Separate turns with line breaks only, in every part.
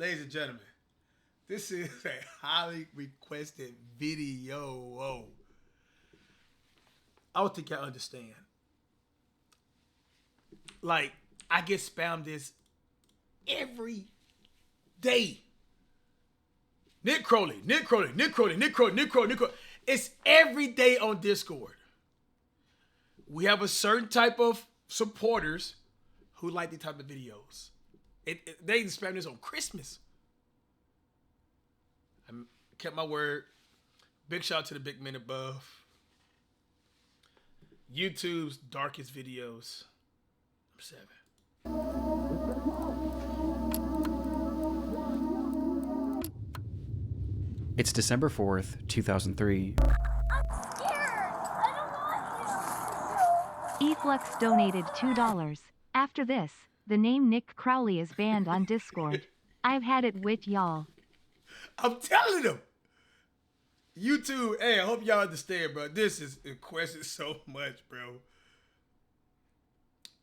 ladies and gentlemen, this is a highly requested video. I don't think y'all understand. Like, I get spammed this every day. Nick Crowley. It's every day on Discord. We have a certain type of supporters who like these type of videos. They spam this on Christmas. I kept my word. Big shout out to the big men above. YouTube's darkest videos. Number 7.
It's December 4th, 2003.
eFlux donated $2. After this, the name Nick Crowley is banned on Discord. I've had it with y'all.
I'm telling them. YouTube, hey, I hope y'all understand, bro. This is requested so much, bro.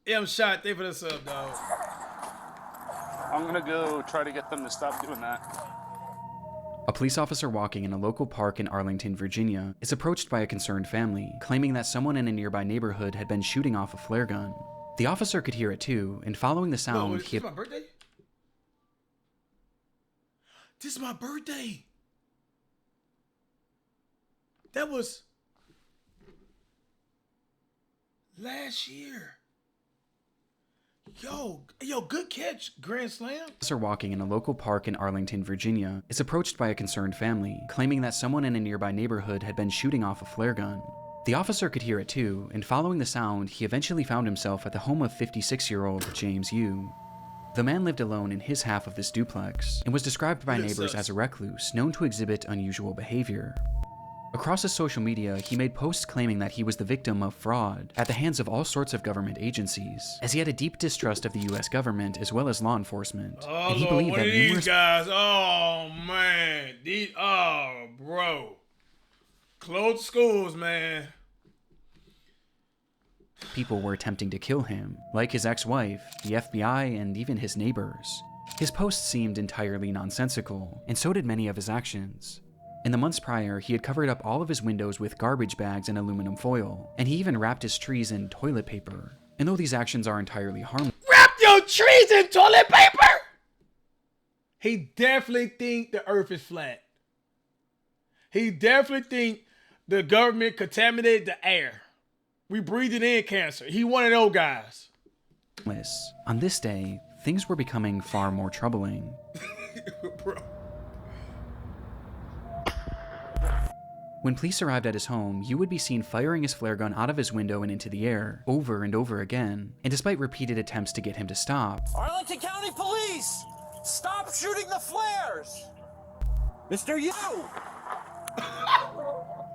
Yeah, I'm shot. Thank you for the sub, dog.
I'm gonna go try to get them to stop doing that.
A police officer walking in a local park in Arlington, Virginia, is approached by a concerned family, claiming that someone in a nearby neighborhood had been shooting off a flare gun. The officer could hear it too, and following the sound,
This is my birthday? This is my birthday. That was last year. Yo, good catch, Grand Slam.
Officer walking in a local park in Arlington, Virginia, is approached by a concerned family, claiming that someone in a nearby neighborhood had been shooting off a flare gun. The officer could hear it too, and following the sound, he eventually found himself at the home of 56-year-old James Yu. The man lived alone in his half of this duplex, and was described by neighbors as a recluse known to exhibit unusual behavior. Across his social media, he made posts claiming that he was the victim of fraud at the hands of all sorts of government agencies, as he had a deep distrust of the US government as well as law enforcement.
Oh,
and he
Lord,
believed
what
that
are these
numerous
guys? Oh, man. Bro. Closed schools, man.
people were attempting to kill him, like his ex-wife, the FBI, and even his neighbors. His posts seemed entirely nonsensical, and so did many of his actions. In the months prior, he had covered up all of his windows with garbage bags and aluminum foil, and he even wrapped his trees in toilet paper. And though these actions are entirely harmless—
Wrap your trees in toilet paper? He definitely think the earth is flat. He definitely think the government contaminated the air. We breathing in cancer. He one of those guys.
On this day, things were becoming far more troubling.
Bro.
When police arrived at his home, Yu would be seen firing his flare gun out of his window and into the air, over and over again, and despite repeated attempts to get him to stop,
Arlington County Police! Stop shooting the flares! Mr. Yu!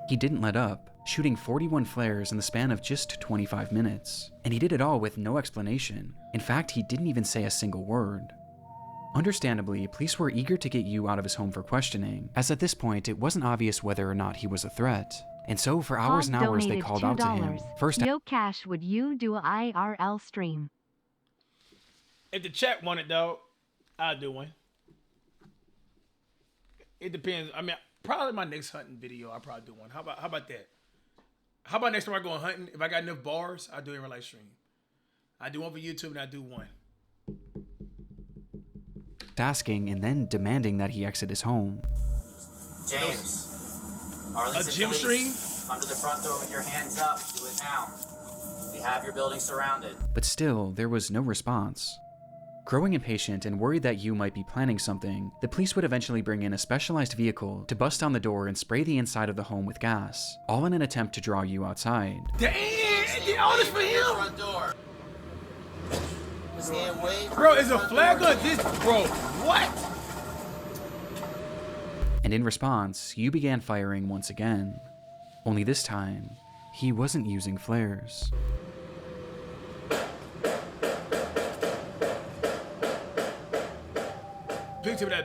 he didn't let up, shooting 41 flares in the span of just 25 minutes. And he did it all with no explanation. In fact, he didn't even say a single word. Understandably, police were eager to get Yu out of his home for questioning, as at this point it wasn't obvious whether or not he was a threat. And so for hours and hours they called out to him. First,
Yo, Cash, would you do a IRL stream?
If the chat wanted, dog, I'll do one. It depends. I mean, probably my next hunting video, I'll probably do one. How about that? How about next time I go hunting, if I got enough bars, I'll do it in real life stream. I do one for YouTube and I do one.
asking and then demanding that he exit his home.
James,
a gym stream?
Come to the front door with your hands up. Do it now. We have your building surrounded.
But still, there was no response. Growing impatient and worried that Yu might be planning something, the police would eventually bring in a specialized vehicle to bust down the door and spray the inside of the home with gas, all in an attempt to draw Yu outside.
Damn! All this for him?
Front door.
Bro, is a flag on this? Bro, what?
And in response, Yu began firing once again. Only this time, he wasn't using flares.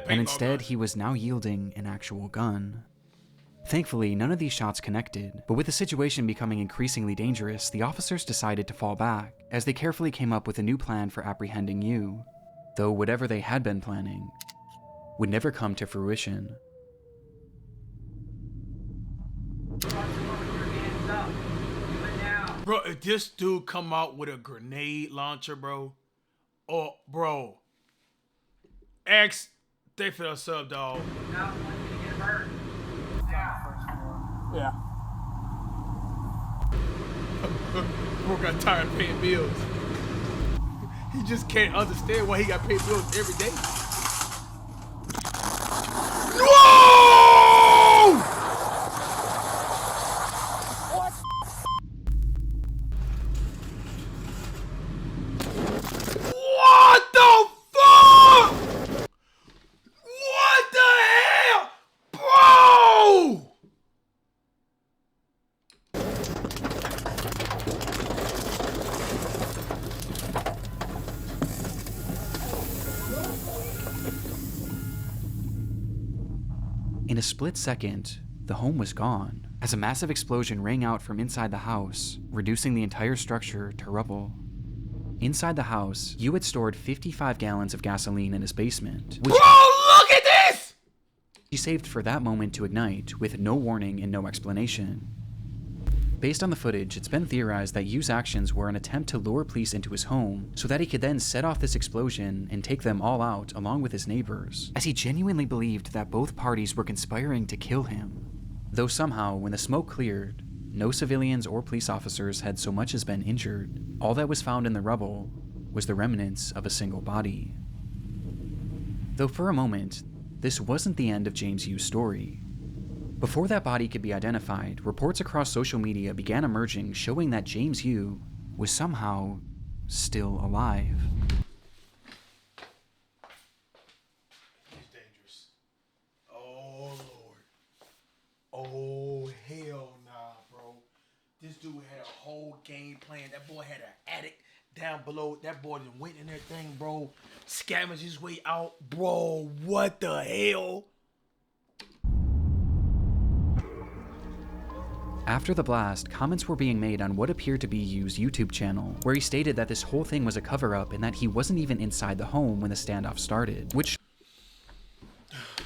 And instead, he was now yielding an actual gun. Thankfully, none of these shots connected, but with the situation becoming increasingly dangerous, the officers decided to fall back, as they carefully came up with a new plan for apprehending Yu. Though whatever they had been planning would never come to fruition.
Bro, if this dude come out with a grenade launcher, bro, oh, bro, X, they for the sub, dog.
Yeah.
Bro got tired of paying bills. He just can't understand why he got paid bills every day. No!
What?
What the fuck? What the hell? Bro!
In a split second, the home was gone, as a massive explosion rang out from inside the house, reducing the entire structure to rubble. Inside the house, Yu had stored 55 gallons of gasoline in his basement, which
Bro, look at this!
he saved for that moment to ignite, with no warning and no explanation. Based on the footage, it's been theorized that Yu's actions were an attempt to lure police into his home so that he could then set off this explosion and take them all out along with his neighbors, as he genuinely believed that both parties were conspiring to kill him. Though somehow, when the smoke cleared, no civilians or police officers had so much as been injured. All that was found in the rubble was the remnants of a single body. Though for a moment, this wasn't the end of James Yu's story. Before that body could be identified, reports across social media began emerging showing that James Yu was somehow still alive.
He's dangerous. Oh, Lord. Oh, hell nah, bro. This dude had a whole game plan. That boy had an attic down below. That boy done went in that thing, bro. Scavenged his way out. Bro, what the hell?
After the blast, comments were being made on what appeared to be Yu's YouTube channel, where he stated that this whole thing was a cover-up and that he wasn't even inside the home when the standoff started, which,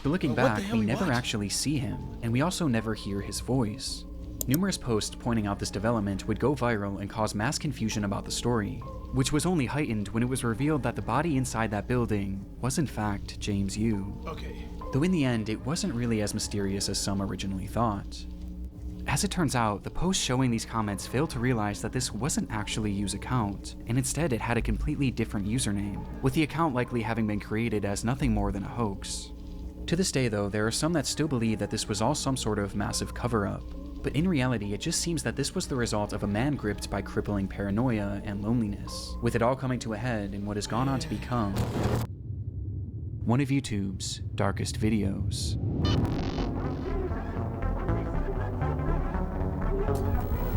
looking back, we never actually see him, and we also never hear his voice. Numerous posts pointing out this development would go viral and cause mass confusion about the story, which was only heightened when it was revealed that the body inside that building was in fact James Yu.
Okay.
Though in the end, it wasn't really as mysterious as some originally thought. As it turns out, the post showing these comments failed to realize that this wasn't actually Yu's account, and instead it had a completely different username, with the account likely having been created as nothing more than a hoax. To this day though, there are some that still believe that this was all some sort of massive cover-up, but in reality it just seems that this was the result of a man gripped by crippling paranoia and loneliness, with it all coming to a head in what has gone on to become one of YouTube's darkest videos.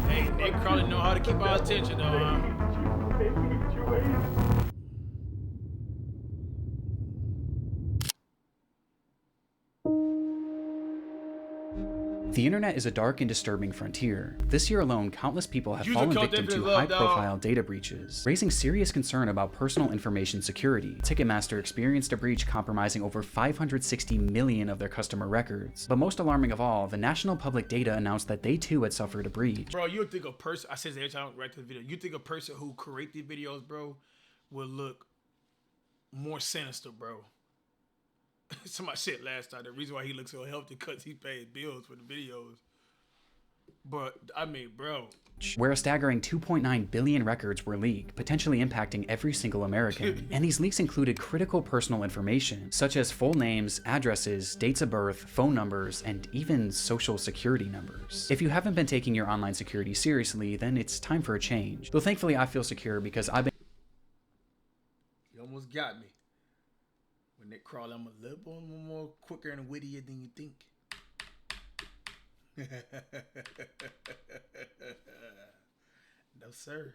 Hey, Nick Crowley know how to keep our attention, though, huh?
The internet is a dark and disturbing frontier. This year alone, countless people have fallen victim to high-profile data breaches, raising serious concern about personal information security. Ticketmaster experienced a breach compromising over 560 million of their customer records. But most alarming of all, the National Public Data announced that they too had suffered a breach.
Bro, you would think a person, I say this every time I write the video, you think a person who create these videos, bro, will look more sinister, bro. Somebody said last time, the reason why he looks so healthy because he paid bills for the videos. But, I mean, bro.
Where a staggering 2.9 billion records were leaked, potentially impacting every single American. And these leaks included critical personal information, such as full names, addresses, dates of birth, phone numbers, and even social security numbers. If you haven't been taking your online security seriously, then it's time for a change. Though thankfully I feel secure because I've been—
You almost got me. When Nick Crowley, I'm a little more quicker and wittier than you think. No, sir.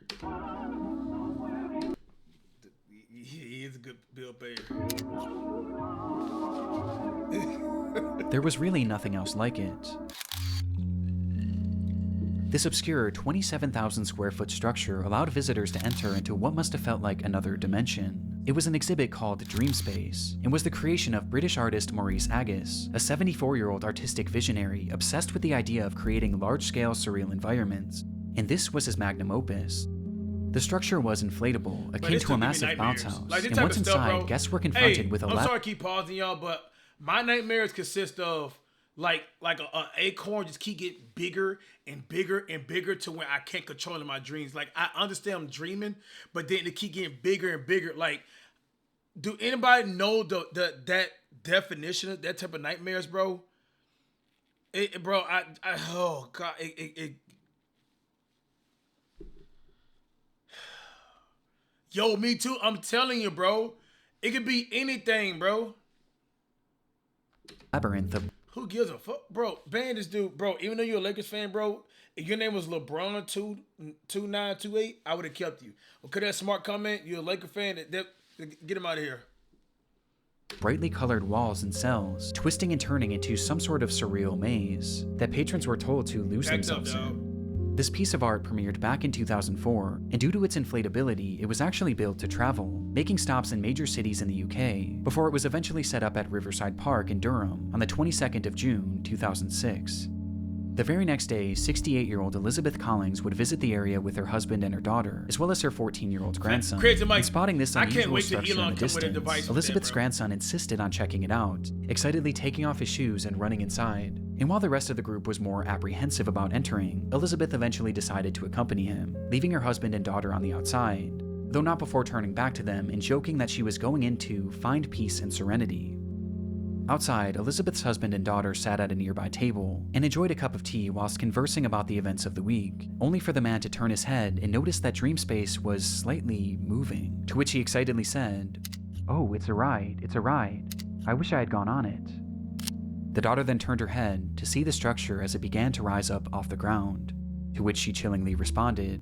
He is a good bill payer.
There was really nothing else like it. This obscure 27,000 square foot structure allowed visitors to enter into what must have felt like another dimension. It was an exhibit called Dreamspace and was the creation of British artist Maurice Agus, a 74-year-old artistic visionary obsessed with the idea of creating large-scale surreal environments, and this was his magnum opus. The structure was inflatable, akin to a massive bounce house, and once inside, guests were confronted with a
I'm sorry I keep pausing y'all, but my nightmares consist of like a acorn just keep getting bigger and bigger and bigger to where I can't control in my dreams. Like, I understand I'm dreaming, but then they keep getting bigger and bigger. Like, do anybody know that definition of that type of nightmares, bro? Bro, oh god, Yo, me too. I'm telling you, bro. It could be anything, bro.
Labyrinth of...
Who gives a fuck? Bro, ban this dude, bro. Even though you're a Lakers fan, bro, if your name was LeBron 2928, I would have kept you. Okay, that smart comment. You're a Laker fan. Get him out of here.
Brightly colored walls and cells, twisting and turning into some sort of surreal maze that patrons were told to lose themselves in. This piece of art premiered back in 2004, and due to its inflatability, it was actually built to travel, making stops in major cities in the UK, before it was eventually set up at Riverside Park in Durham on the 22nd of June, 2006. The very next day, 68-year-old Elizabeth Collins would visit the area with her husband and her daughter, as well as her 14-year-old grandson. And spotting this unusual structure in the distance, Elizabeth's grandson insisted on checking it out, excitedly taking off his shoes and running inside. And while the rest of the group was more apprehensive about entering, Elizabeth eventually decided to accompany him, leaving her husband and daughter on the outside, though not before turning back to them and joking that she was going in to find peace and serenity. Outside, Elizabeth's husband and daughter sat at a nearby table and enjoyed a cup of tea whilst conversing about the events of the week, only for the man to turn his head and notice that Dreamspace was slightly moving, to which he excitedly said, "Oh, it's a ride, it's a ride. I wish I had gone on it." The daughter then turned her head to see the structure as it began to rise up off the ground, to which she chillingly responded,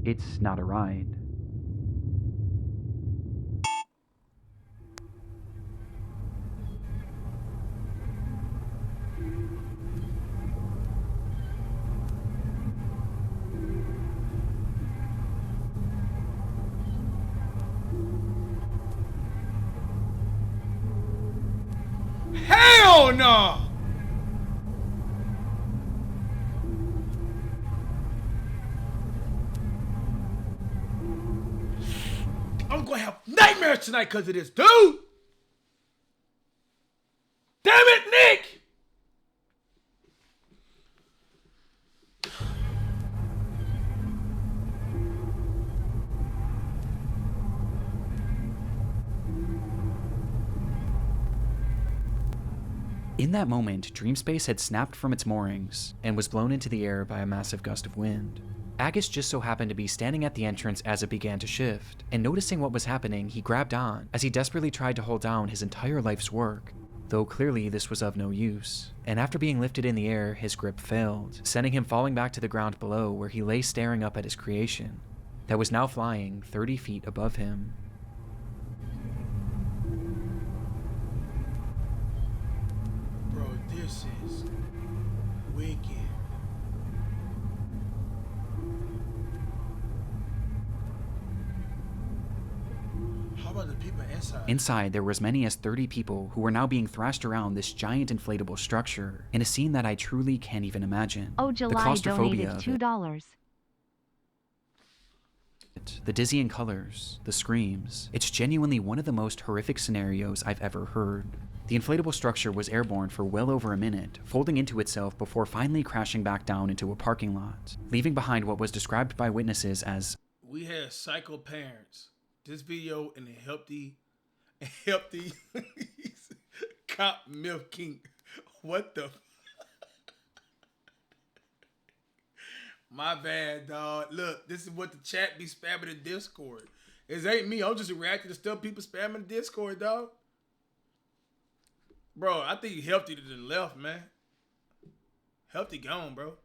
"It's not a ride."
Hell no! I'm gonna have nightmares tonight because of this, dude! Damn it, Nick!
In that moment, Dreamspace had snapped from its moorings and was blown into the air by a massive gust of wind. Agus just so happened to be standing at the entrance as it began to shift, and noticing what was happening, he grabbed on as he desperately tried to hold down his entire life's work, though clearly this was of no use. And after being lifted in the air, his grip failed, sending him falling back to the ground below where he lay staring up at his creation, that was now flying 30 feet above him.
This is wicked. How about the people inside?
Inside, there were as many as 30 people who were now being thrashed around this giant inflatable structure in a scene that I truly can't even imagine.
Oh, July donated $2.
The dizzying colors, the screams. It's genuinely one of the most horrific scenarios I've ever heard. The inflatable structure was airborne for well over a minute, folding into itself before finally crashing back down into a parking lot, leaving behind what was described by witnesses as,
"We had psycho parents. This video and a healthy cop milking. What the? My bad, dog. Look, this is what the chat be spamming in Discord. It ain't me. I'm just reacting to stuff people spamming in Discord, dog. Bro, I think Healthy to the left, man. Healthy gone, bro.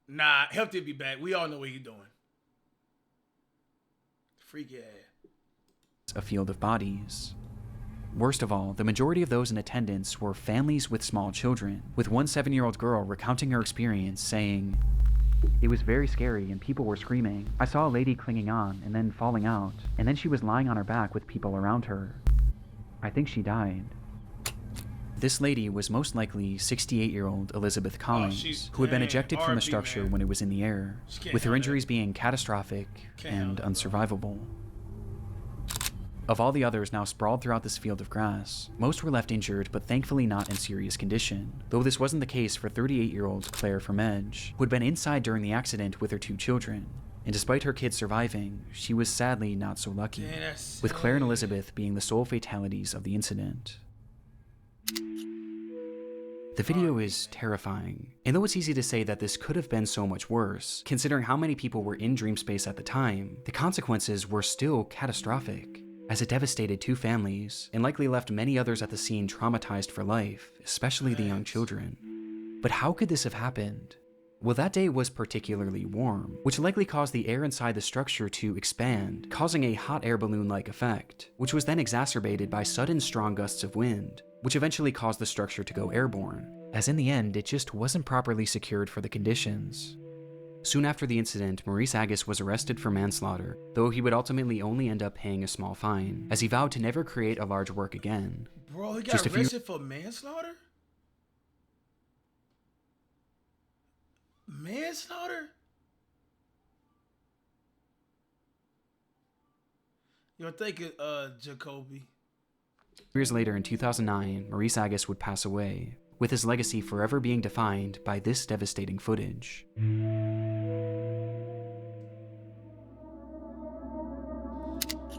Nah, Healthy will be back. We all know what he's doing. Freaky ass.
a field of bodies. Worst of all, the majority of those in attendance were families with small children, with one 7-year-old girl recounting her experience, saying, It was very scary and people were screaming. I saw a lady clinging on and then falling out, and then she was lying on her back with people around her. I think she died. This lady was most likely 68-year-old Elizabeth Collins, who had been ejected from the structure when it was in the air, with her injuries being catastrophic and unsurvivable. Of all the others now sprawled throughout this field of grass, most were left injured but thankfully not in serious condition, though this wasn't the case for 38-year-old Claire Vermege, who had been inside during the accident with her 2 children. And despite her kids surviving, she was sadly not so lucky, with Claire and Elizabeth being the sole fatalities of the incident. The video is terrifying, and though it's easy to say that this could have been so much worse, considering how many people were in Dreamspace at the time, the consequences were still catastrophic, as it devastated 2 families, and likely left many others at the scene traumatized for life, especially the young children. But how could this have happened? Well, that day was particularly warm, which likely caused the air inside the structure to expand, causing a hot air balloon-like effect, which was then exacerbated by sudden strong gusts of wind, which eventually caused the structure to go airborne, as in the end, it just wasn't properly secured for the conditions. Soon after the incident, Maurice Agus was arrested for manslaughter, though he would ultimately only end up paying a small fine, as he vowed to never create a large work again.
Bro, he got arrested for manslaughter? Manslaughter? Yo, thank you, Jacoby.
Years later in 2009, Maurice Agus would pass away, with his legacy forever being defined by this devastating footage.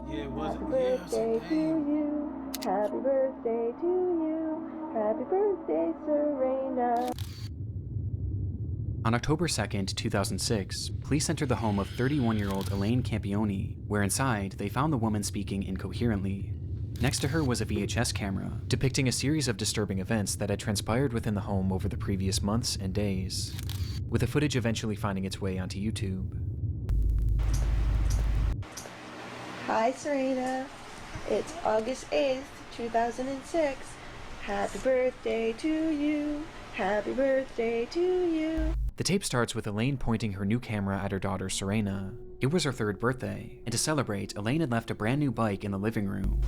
Yeah, it wasn't.
Happy birthday to you. Happy birthday to you. Happy birthday, Serena.
On October 2nd, 2006, police entered the home of 31-year-old Elaine Campione, where inside they found the woman speaking incoherently. Next to her was a VHS camera, depicting a series of disturbing events that had transpired within the home over the previous months and days, with the footage eventually finding its way onto YouTube.
Hi, Serena. It's August 8th, 2006. Happy birthday to you. Happy birthday to you.
The tape starts with Elaine pointing her new camera at her daughter Serena. It was her 3rd birthday, and to celebrate, Elaine had left a brand new bike in the living room.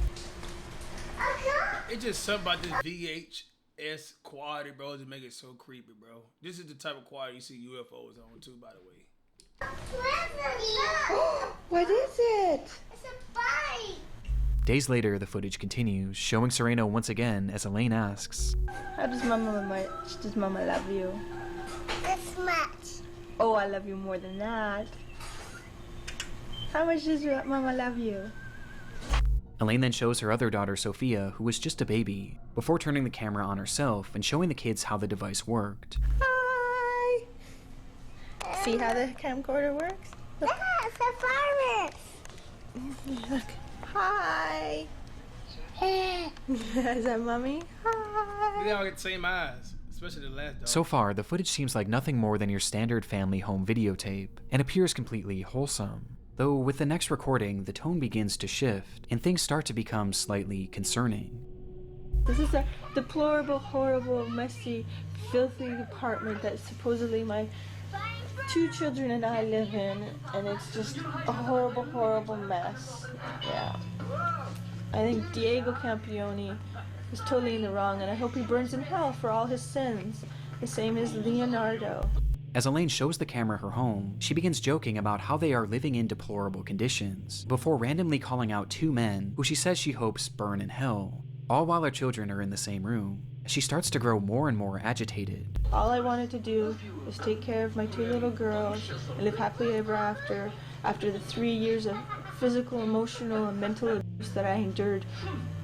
It's just something about this VHS quality, bro, to make it so creepy, bro. This is the type of quality you see UFOs on, too, by the way.
What is it?
It's a bike.
Days later, the footage continues, showing Serena once again as Elaine asks,
How does Mama love you?
This much.
Oh, I love you more than that. How much does Mama love you?
Elaine then shows her other daughter Sophia, who was just a baby, before turning the camera on herself and showing the kids how the device worked.
Hi! See how the camcorder works? Look.
Yeah, it's a farmer's.
Look. Hi! Is that Mommy? Hi!
They all get the same eyes, especially the last dog.
So far, the footage seems like nothing more than your standard family home videotape, and appears completely wholesome. Though with the next recording, the tone begins to shift, and things start to become slightly concerning.
This is a deplorable, horrible, messy, filthy apartment that supposedly my 2 children and I live in, and it's just a horrible, horrible mess. Yeah. I think Diego Campione is totally in the wrong, and I hope he burns in hell for all his sins, the same as Leonardo.
As Elaine shows the camera her home, she begins joking about how they are living in deplorable conditions, before randomly calling out 2 men who she says she hopes burn in hell, all while her children are in the same room. She starts to grow more and more agitated.
All I wanted to do was take care of my 2 little girls and live happily ever after the 3 years of physical, emotional, and mental abuse that I endured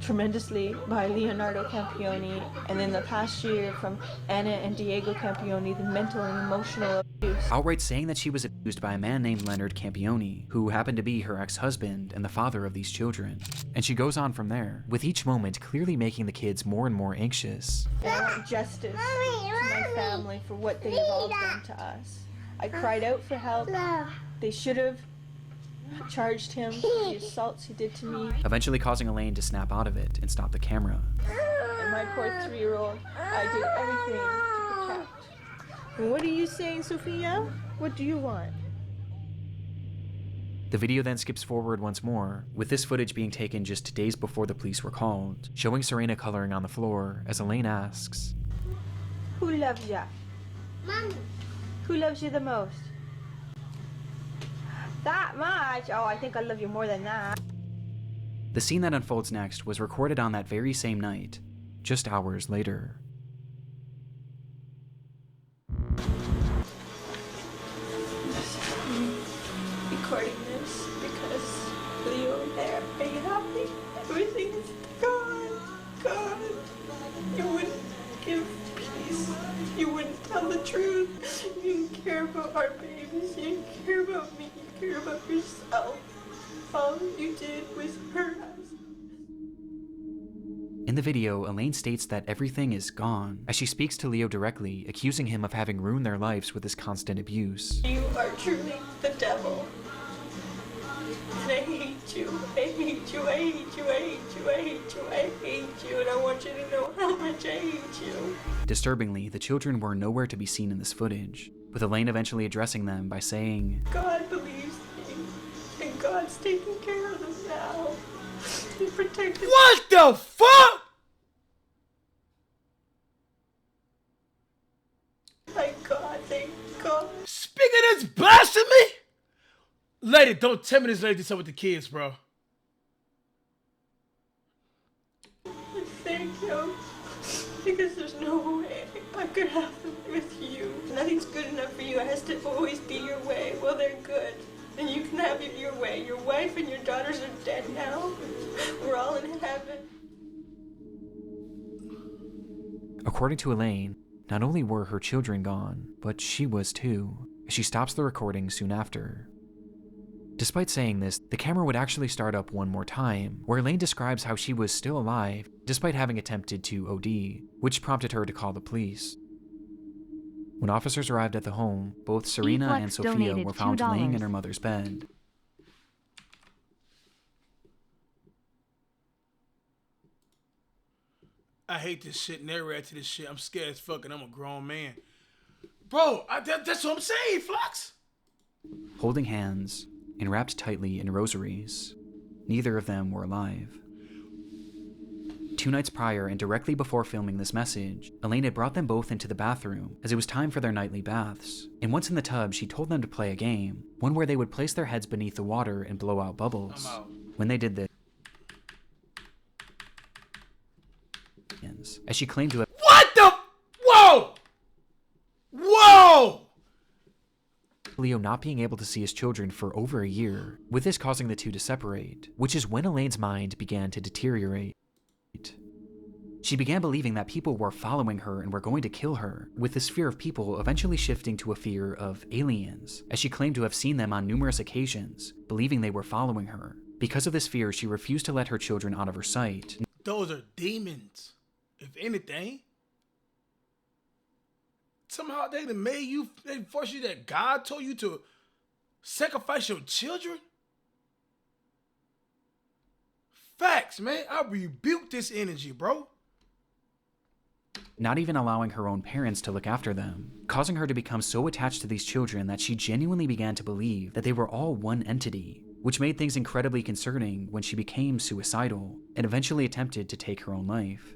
tremendously by Leonardo Campione, and then the past year from Anna and Diego Campione, the mental and emotional abuse.
Outright saying that she was abused by a man named Leonard Campione, who happened to be her ex-husband and the father of these children. And she goes on from there, with each moment clearly making the kids more and more anxious.
And I want justice to my family for what they have all done to us. I cried out for help. They should have charged him for the assaults he did to me.
Eventually causing Elaine to snap out of it and stop the camera.
And my poor 3-year-old, I did everything to protect. And what are you saying, Sophia? What do you want?
The video then skips forward once more, with this footage being taken just days before the police were called, showing Serena coloring on the floor as Elaine asks,
Who loves ya?
Mommy.
Who loves you the most? That much? Oh, I think I love you more than that.
The scene that unfolds next was recorded on that very same night, just hours later.
Recording this because Leo and there, are you happy? Everything is gone. You wouldn't give peace. You wouldn't tell the truth. You didn't care about our babies. You didn't care about me. You care about yourself. All you did was hurt us.
In the video, Elaine states that everything is gone, as she speaks to Leo directly, accusing him of having ruined their lives with his constant abuse.
You are truly the devil. And I hate you. I hate you. I hate you. I hate you. I hate you. I hate you. And I want you to know how much I hate you.
Disturbingly, the children were nowhere to be seen in this footage, with Elaine eventually addressing them by saying,
God believes me. And God's taking care of them now. He protected.
What the fuck?
Thank God. Thank God.
Speaking of this blasphemy? Lady, don't tell me this lady did something with the kids, bro.
Thank you. Because there's no way I could have them with you. Nothing's good enough for you. It has to always be your way. Well, they're good. And you can have it your way. Your wife and your daughters are dead now. We're all in heaven.
According to Elaine, not only were her children gone, but she was too, as she stops the recording soon after. Despite saying this, the camera would actually start up one more time, where Elaine describes how she was still alive, despite having attempted to OD, which prompted her to call the police. When officers arrived at the home, both Serena and Sophia were found laying in her mother's bed.
I hate this shit and they're to this shit. I'm scared as fuck and I'm a grown man. Bro, that's what I'm saying, Flux.
Holding hands and wrapped tightly in rosaries, neither of them were alive. 2 nights prior and directly before filming this message, Elaine had brought them both into the bathroom as it was time for their nightly baths. And once in the tub, she told them to play a game, one where they would place their heads beneath the water and blow out bubbles. When they did this, as she claimed to have—
What the— Whoa! Whoa!
Leo not being able to see his children for over a year, with this causing the two to separate, which is when Elaine's mind began to deteriorate. She began believing that people were following her and were going to kill her, with this fear of people eventually shifting to a fear of aliens, as she claimed to have seen them on numerous occasions, believing they were following her. Because of this fear, she refused to let her children out of her sight.
Those are demons, if anything. Somehow they forced you that God told you to sacrifice your children? Facts, man. I rebuke this energy, bro.
Not even allowing her own parents to look after them, causing her to become so attached to these children that she genuinely began to believe that they were all one entity, which made things incredibly concerning when she became suicidal and eventually attempted to take her own life.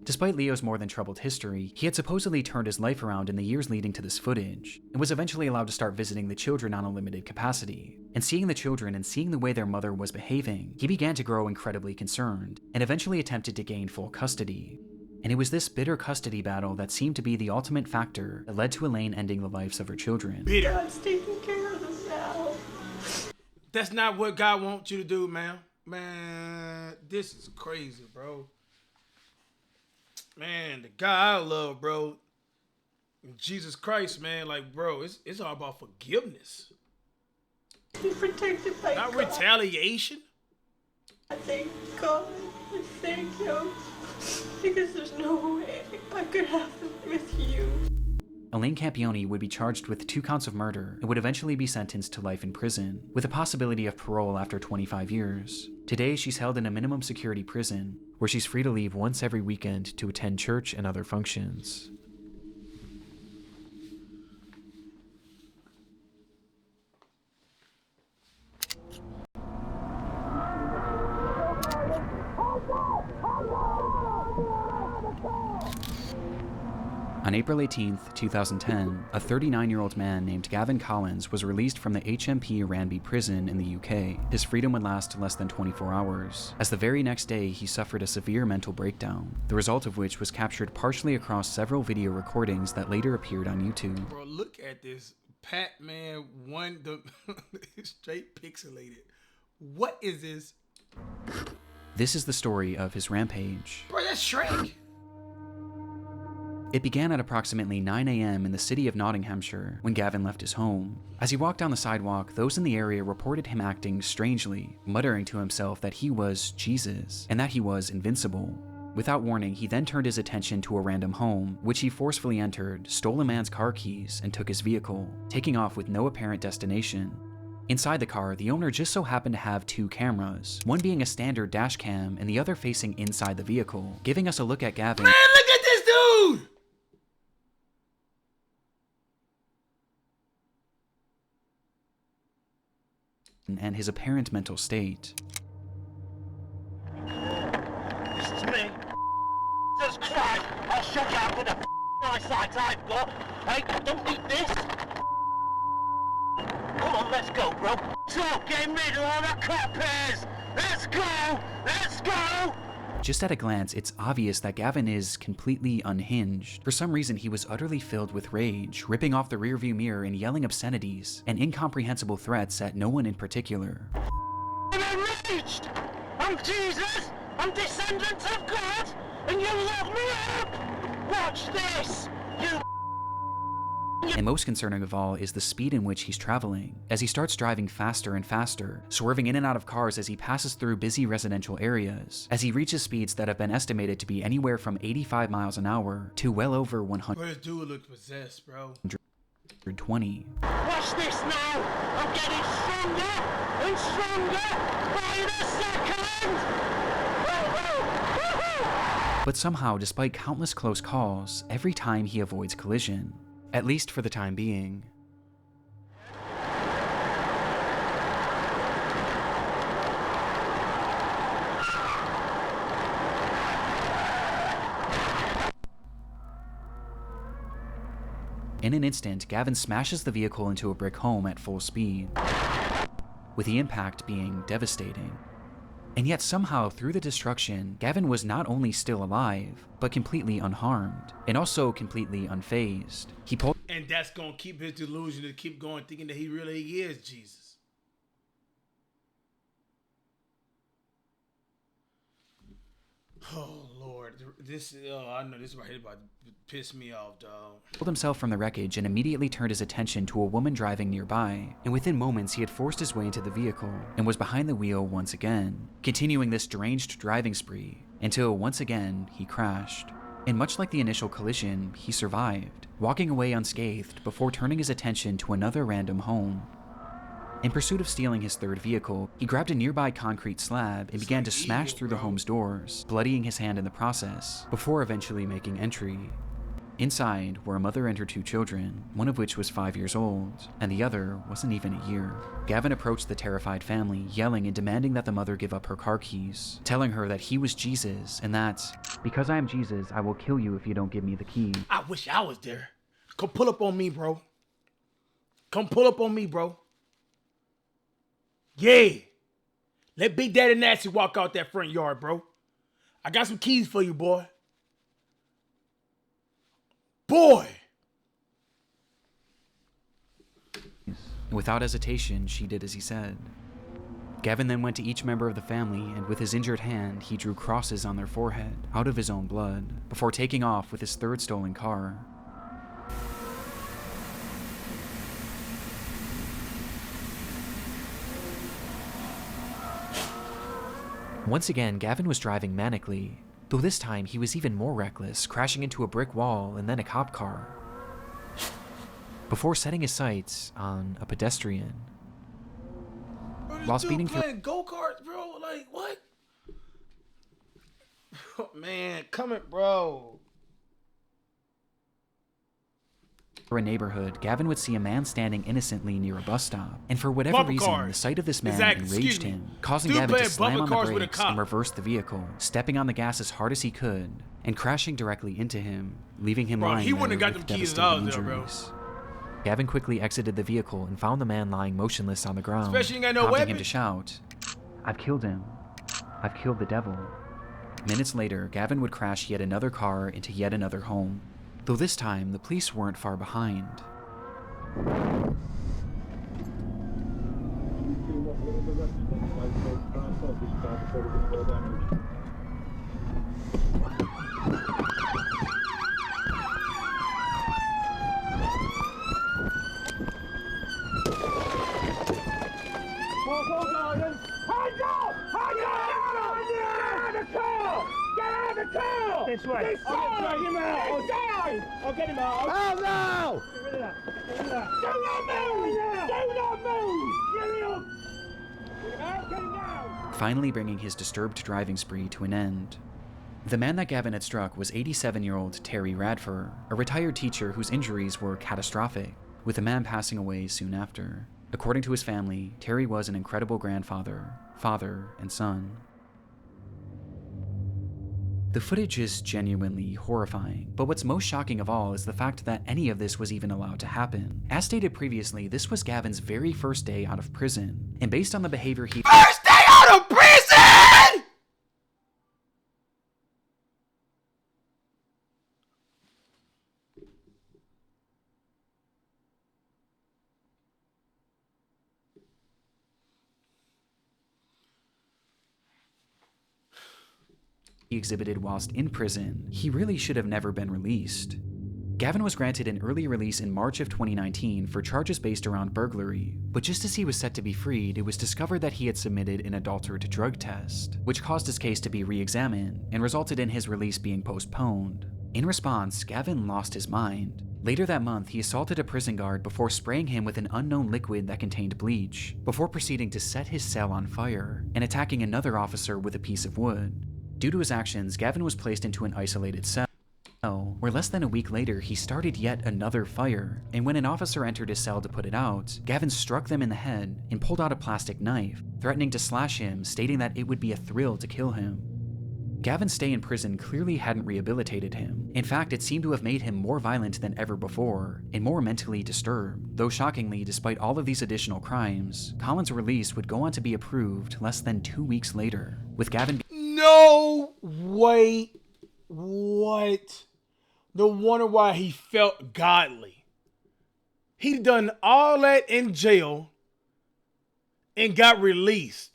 Despite Leo's more than troubled history, he had supposedly turned his life around in the years leading to this footage, and was eventually allowed to start visiting the children on a limited capacity. And seeing the children and seeing the way their mother was behaving, he began to grow incredibly concerned, and eventually attempted to gain full custody. And it was this bitter custody battle that seemed to be the ultimate factor that led to Elaine ending the lives of her children.
Bitter.
God's taking care of them now.
That's not what God wants you to do, man. Man, this is crazy, bro. Man, the guy I love, bro, Jesus Christ, man, like, bro, it's all about forgiveness.
Be protected by
Not
God.
retaliation.
I thank God. I thank Him. Because there's no way I could have them with you.
Elaine Campione would be charged with 2 counts of murder and would eventually be sentenced to life in prison, with a possibility of parole after 25 years. Today, she's held in a minimum security prison, where she's free to leave once every weekend to attend church and other functions. On April 18th, 2010, a 39-year-old man named Gavin Collins was released from the HMP Ranby prison in the UK. His freedom would last less than 24 hours, as the very next day he suffered a severe mental breakdown, the result of which was captured partially across several video recordings that later appeared on YouTube.
Bro, look at this. Pac-Man straight pixelated. What is this?
This is the story of his rampage.
Bro, that's Shrek.
It began at approximately 9 a.m. in the city of Nottinghamshire when Gavin left his home. As he walked down the sidewalk, those in the area reported him acting strangely, muttering to himself that he was Jesus and that he was invincible. Without warning, he then turned his attention to a random home, which he forcefully entered, stole a man's car keys, and took his vehicle, taking off with no apparent destination. Inside the car, the owner just so happened to have two cameras, one being a standard dash cam and the other facing inside the vehicle, giving us a look at Gavin.
Man, look at this dude!
And his apparent mental state.
This is me. Jesus Christ! I'll shut you up with the eyesight I've got. Hey, don't need this. Come on, let's go, bro. So, get rid of all the crap pairs. Let's go! Let's go!
Just at a glance, it's obvious that Gavin is completely unhinged. For some reason, he was utterly filled with rage, ripping off the rearview mirror and yelling obscenities and incomprehensible threats at no one in particular.
I'm enraged! I'm Jesus! I'm descendant of God! And you lock me up! Watch this! You...
And most concerning of all is the speed in which he's traveling, as he starts driving faster and faster, swerving in and out of cars as he passes through busy residential areas, as he reaches speeds that have been estimated to be anywhere from 85 miles an hour to well over 120.
Bro, this dude looks possessed, bro.
Watch this now! I'm getting stronger and stronger by the second! Woo-hoo! Woo-hoo!
But somehow, despite countless close calls, every time he avoids collision. At least for the time being. In an instant, Gavin smashes the vehicle into a brick home at full speed, with the impact being devastating. And yet somehow, through the destruction, Gavin was not only still alive, but completely unharmed, and also completely unfazed. He pulled.
And that's gonna keep his delusion to keep going, thinking that he really is Jesus. Oh Lord, this I know this right here about to piss me off, dog.
Pulled himself from the wreckage and immediately turned his attention to a woman driving nearby, and within moments he had forced his way into the vehicle and was behind the wheel once again, continuing this deranged driving spree until once again he crashed. And much like the initial collision, he survived, walking away unscathed before turning his attention to another random home. In pursuit of stealing his third vehicle, he grabbed a nearby concrete slab and began to smash through the home's doors, bloodying his hand in the process, before eventually making entry. Inside were a mother and her two children, one of which was 5 years old, and the other wasn't even a year. Gavin approached the terrified family, yelling and demanding that the mother give up her car keys, telling her that he was Jesus and that, "Because I am Jesus, I will kill you if you don't give me the key."
I wish I was there. Come pull up on me, bro. Come pull up on me, bro. Yeah. Let Big Daddy Nasty walk out that front yard, bro. I got some keys for you, boy. Boy.
Without hesitation, she did as he said. Gavin then went to each member of the family, and with his injured hand, he drew crosses on their forehead, out of his own blood, before taking off with his third stolen car. Once again, Gavin was driving manically, though this time he was even more reckless, crashing into a brick wall and then a cop car, before setting his sights on a pedestrian. While speeding through
go-karts, bro, like what? Oh, man, come it, bro.
a neighborhood, Gavin would see a man standing innocently near a bus stop. And for whatever
Bumper
reason,
cars.
the sight of this man
Exactly. Excuse
enraged
me.
him, causing
Dude
Gavin to
playing
slam
bumper
on the
cars with a
brakes
cop.
and reverse the vehicle, stepping on the gas as hard as he could, and crashing directly into him, leaving him
Bro,
lying
he
there
wouldn't have got
with
them keys
devastating
out there, bro.
injuries. Gavin quickly exited the vehicle and found the man lying motionless on the ground,
Especially ain't got no
prompting
weapon.
him to shout, "I've killed him. I've killed the devil." Minutes later, Gavin would crash yet another car into yet another home, though this time the police weren't far behind.
This way. This side! Get him out! This side! I'll get him out. Oh no! Get rid of that. Get rid of that. Do not move! Do not move! Get him up! Get him out! Get him down!
Finally bringing his disturbed driving spree to an end. The man that Gavin had struck was 87-year-old Terry Radford, a retired teacher whose injuries were catastrophic, with the man passing away soon after. According to his family, Terry was an incredible grandfather, father, and son. The footage is genuinely horrifying, but what's most shocking of all is the fact that any of this was even allowed to happen. As stated previously, this was Gavin's very first day out of prison, and based on the behavior he—
First day out of prison!
he exhibited whilst in prison, he really should have never been released. Gavin was granted an early release in March of 2019 for charges based around burglary, but just as he was set to be freed, it was discovered that he had submitted an adulterated drug test, which caused his case to be re-examined and resulted in his release being postponed. In response, Gavin lost his mind. Later that month, he assaulted a prison guard before spraying him with an unknown liquid that contained bleach, before proceeding to set his cell on fire and attacking another officer with a piece of wood. Due to his actions, Gavin was placed into an isolated cell, where less than a week later he started yet another fire, and when an officer entered his cell to put it out, Gavin struck them in the head and pulled out a plastic knife, threatening to slash him, stating that it would be a thrill to kill him. Gavin's stay in prison clearly hadn't rehabilitated him. In fact, it seemed to have made him more violent than ever before, and more mentally disturbed, though shockingly, despite all of these additional crimes, Collins' release would go on to be approved less than 2 weeks later, with Gavin—
No, wait, what? No wonder why he felt godly. He done all that in jail and got released.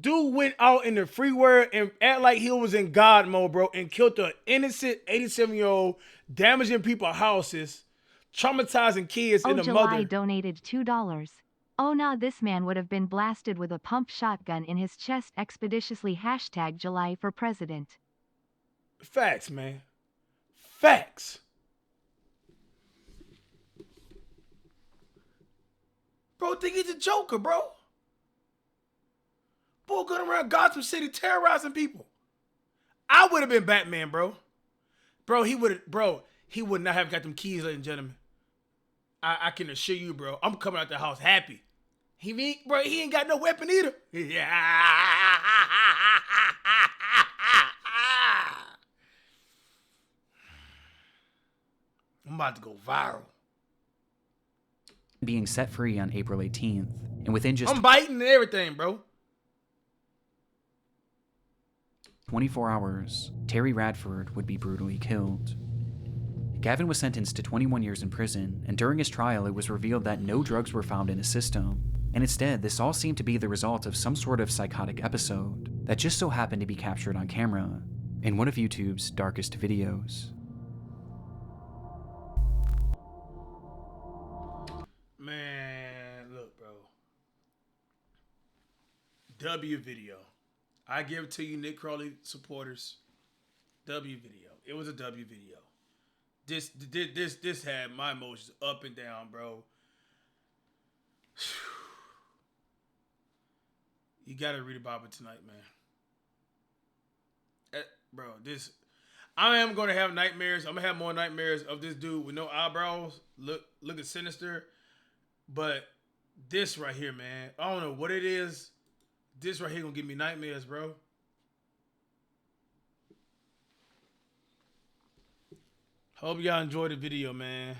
Dude went out in the free world and act like he was in God mode, bro, and killed an innocent 87-year-old, damaging people's houses, traumatizing kids and a
July
mother.
donated $2. Oh nah, this man would have been blasted with a pump shotgun in his chest expeditiously. #July for president.
Facts, man. Facts. Bro, think he's a Joker, bro. Bull going around Gotham City terrorizing people. I would have been Batman, bro. He would not have got them keys, ladies and gentlemen. I can assure you, bro. I'm coming out the house happy. He ain't got no weapon either. I'm about to go viral.
being set free on April 18th, and within just—
I'm biting and everything, bro.
24 hours, Terry Radford would be brutally killed. Gavin was sentenced to 21 years in prison, and during his trial it was revealed that no drugs were found in his system, and instead this all seemed to be the result of some sort of psychotic episode that just so happened to be captured on camera in one of YouTube's darkest videos.
Man, look, bro. W video. I give it to you, Nick Crowley supporters. W video. It was a W video. This had my emotions up and down, bro. You gotta read about it tonight, man. Bro, I am gonna have nightmares. I'm gonna have more nightmares of this dude with no eyebrows, looking sinister. But this right here, man, I don't know what it is. This right here gonna give me nightmares, bro. Hope y'all enjoyed the video, man.